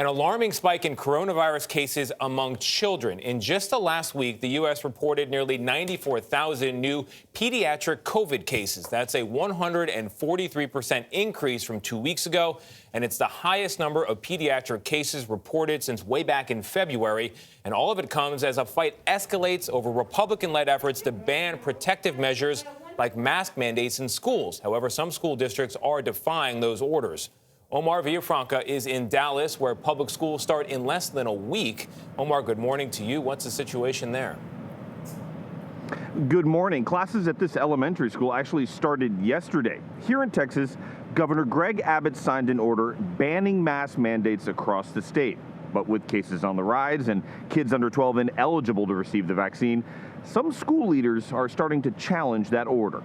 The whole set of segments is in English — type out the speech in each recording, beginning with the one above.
An alarming spike in coronavirus cases among children. In just the last week, the U.S. reported nearly 94,000 new pediatric COVID cases. That's a 143% increase from 2 weeks ago, and it's the highest number of pediatric cases reported since way back in February. And all of it comes as a fight escalates over Republican-led efforts to ban protective measures like mask mandates in schools. However, some school districts are defying those orders. Omar Villafranca is in Dallas, where public schools start in less than a week. Omar, good morning to you. What's the situation there? Good morning. Classes at this elementary school actually started yesterday. Here in Texas, Governor Greg Abbott signed an order banning mask mandates across the state. But with cases on the rise and kids under 12 ineligible to receive the vaccine, some school leaders are starting to challenge that order.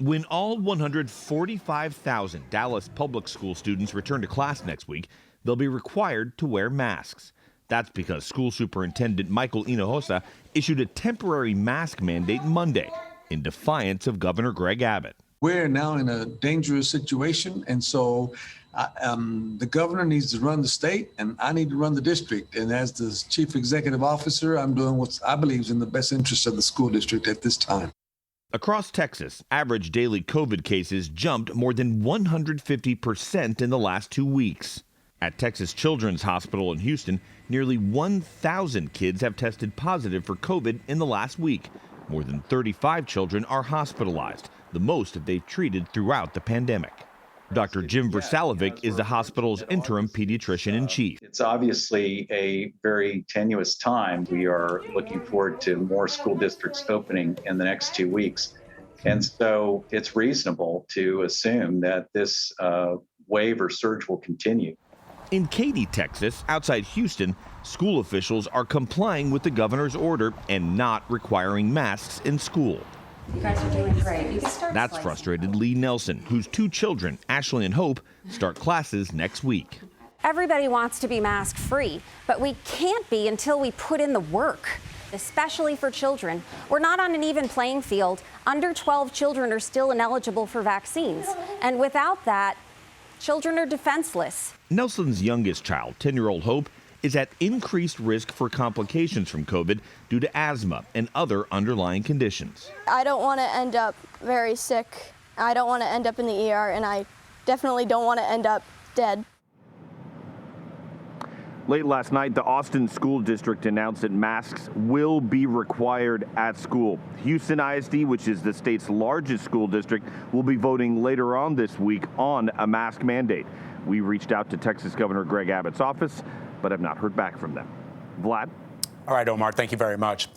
When all 145,000 Dallas public school students return to class next week, they'll be required to wear masks. That's because school superintendent Michael Hinojosa issued a temporary mask mandate Monday in defiance of Governor Greg Abbott. We're now in a dangerous situation, and so the governor needs to run the state, and I need to run the district. And as the chief executive officer, I'm doing what I believe is in the best interest of the school district at this time. Across Texas, average daily COVID cases jumped more than 150% in the last 2 weeks. At Texas Children's Hospital in Houston, nearly 1,000 kids have tested positive for COVID in the last week. More than 35 children are hospitalized, the most they've treated throughout the pandemic. Dr. Jim Versalovic is the hospital's interim pediatrician-in-chief. It's obviously a very tenuous time. We are looking forward to more school districts opening in the next 2 weeks. And so it's reasonable to assume that this wave or surge will continue. In Katy, Texas, outside Houston, school officials are complying with the governor's order and not requiring masks in school. You guys are doing great. You can start. That's frustrated Lee Nelson, whose 2 children, Ashley and Hope, start classes next week. Everybody wants to be mask free, but we can't be until we put in the work, especially for children. We're not on an even playing field. Under 12 children are still ineligible for vaccines. And without that, children are defenseless. Nelson's youngest child, 10-year-old Hope, is at increased risk for complications from COVID due to asthma and other underlying conditions. I don't want to end up very sick. I don't want to end up in the ER, and I definitely don't want to end up dead. Late last night, the Austin School District announced that masks will be required at school. Houston ISD, which is the state's largest school district, will be voting later on this week on a mask mandate. We reached out to Texas Governor Greg Abbott's office, but have not heard back from them. Vlad? All right, Omar, thank you very much.